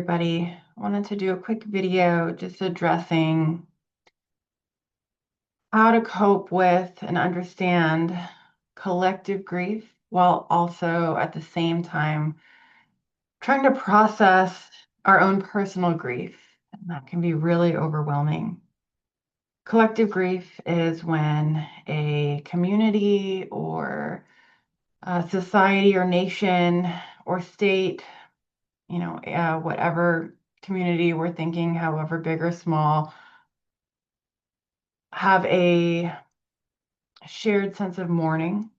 everybody. I wanted to do a quick video just addressing how to cope with and understand collective grief while also at the same time trying to process our own personal grief. And that can be really overwhelming. Collective grief is when a community or a society or nation or state, whatever community we're thinking, however big or small, have a shared sense of mourning.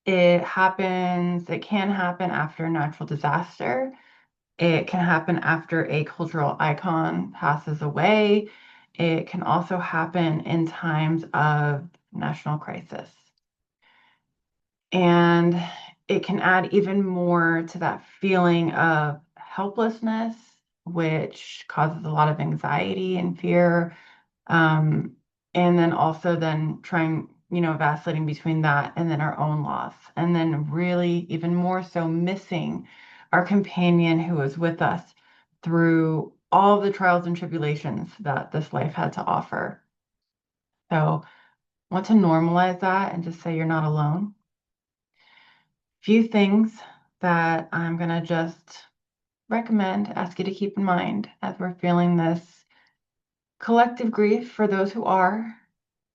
It can happen after a natural disaster. It can happen after a cultural icon passes away. It can also happen in times of national crisis. And it can add even more to that feeling of helplessness, which causes a lot of anxiety and fear. And then also then trying, vacillating between that and then our own loss. And then really even more so missing our companion who was with us through all the trials and tribulations that this life had to offer. So I want to normalize that and just say you're not alone. Few things that I'm going to just recommend, ask you to keep in mind as we're feeling this collective grief for those who are,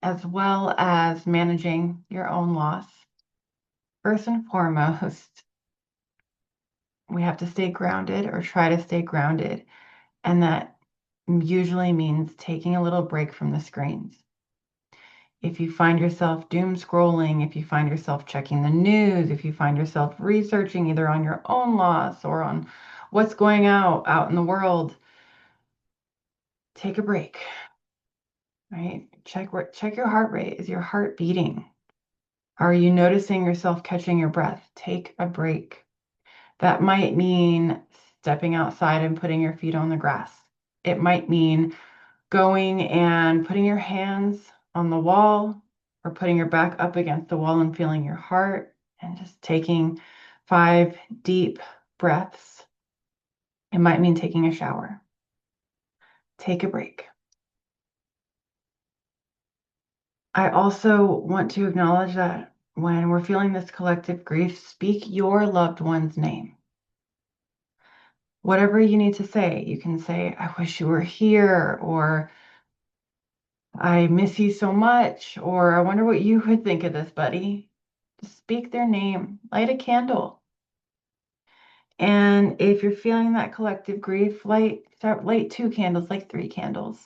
as well as managing your own loss. First and foremost, we have to stay grounded or try to stay grounded. And that usually means taking a little break from the screens. If you find yourself doom scrolling, if you find yourself checking the news, if you find yourself researching either on your own loss or on what's going out in the world, take a break, right? Check your heart rate. Is your heart beating? Are you noticing yourself catching your breath? Take a break. That might mean stepping outside and putting your feet on the grass. It might mean going and putting your hands on the wall or putting your back up against the wall and feeling your heart and just taking 5 deep breaths. It might mean taking a shower. Take a break. I also want to acknowledge that when we're feeling this collective grief, speak your loved one's name. Whatever you need to say, you can say, I wish you were here, or I miss you so much, or I wonder what you would think of this, buddy. Just speak their name, light a candle. And if you're feeling that collective grief, light 2 candles, like 3 candles,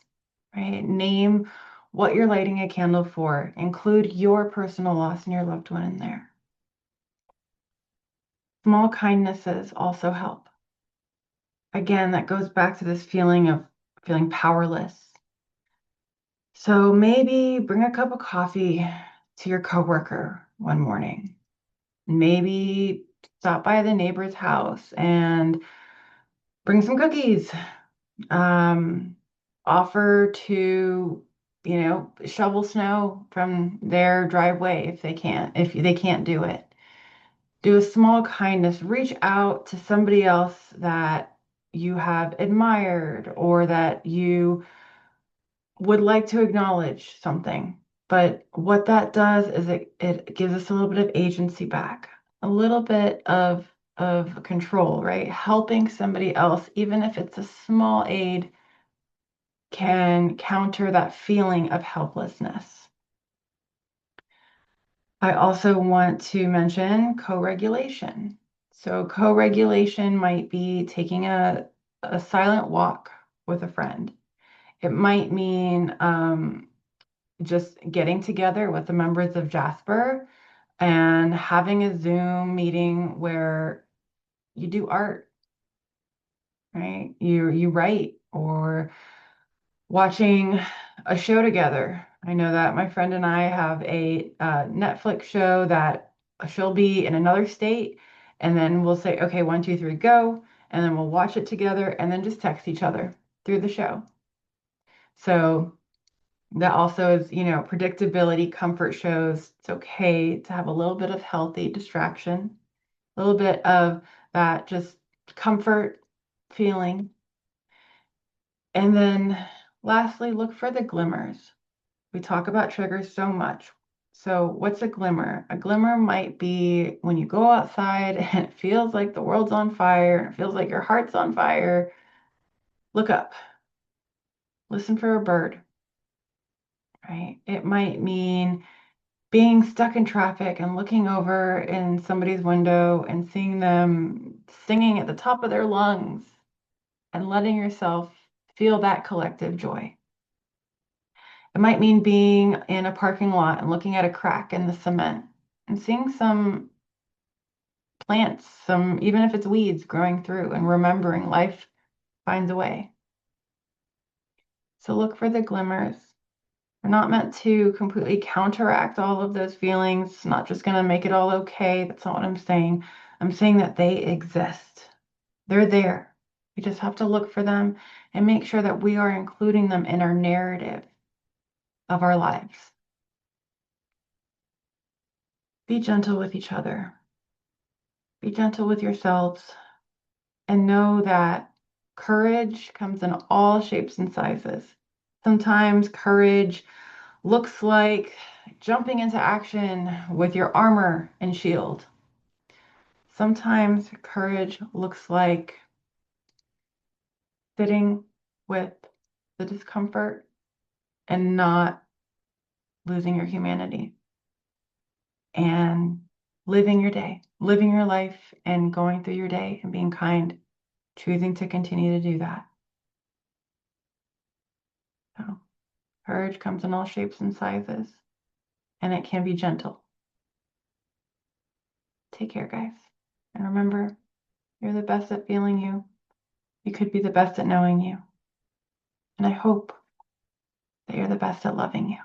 right? Name what you're lighting a candle for. Include your personal loss and your loved one in there. Small kindnesses also help. Again, that goes back to this feeling of feeling powerless. So maybe bring a cup of coffee to your coworker one morning. Maybe stop by the neighbor's house and bring some cookies. Offer to, shovel snow from their driveway if they can't do it. Do a small kindness. Reach out to somebody else that you have admired or that you would like to acknowledge something. But what that does is it gives us a little bit of agency back, a little bit of control, right? Helping somebody else, even if it's a small aid, can counter that feeling of helplessness. I also want to mention co-regulation. So co-regulation might be taking a silent walk with a friend. It might mean just getting together with the members of Jasper and having a Zoom meeting where you do art, right? You write or watching a show together. I know that my friend and I have a Netflix show that she'll be in another state, and then we'll say, okay, 1, 2, 3, go, and then we'll watch it together and then just text each other through the show. So that also is, predictability, comfort shows. It's okay to have a little bit of healthy distraction, a little bit of that just comfort feeling. And then lastly, look for the glimmers. We talk about triggers so much. So what's a glimmer? A glimmer might be when you go outside and it feels like the world's on fire, and it feels like your heart's on fire. Look up, listen for a bird, right? It might mean being stuck in traffic and looking over in somebody's window and seeing them singing at the top of their lungs and letting yourself feel that collective joy. It might mean being in a parking lot and looking at a crack in the cement and seeing some plants, some, even if it's weeds growing through, and remembering life finds a way. So look for the glimmers. We're not meant to completely counteract all of those feelings. It's not just going to make it all okay. That's not what I'm saying. I'm saying that they exist. They're there. We just have to look for them and make sure that we are including them in our narrative of our lives. Be gentle with each other. Be gentle with yourselves. And know that courage comes in all shapes and sizes. Sometimes courage looks like jumping into action with your armor and shield. Sometimes courage looks like sitting with the discomfort and not losing your humanity and living your day, living your life and going through your day and being kind, choosing to continue to do that. So courage comes in all shapes and sizes, and it can be gentle. Take care, guys. And remember, you're the best at feeling you. You could be the best at knowing you. And I hope that you're the best at loving you.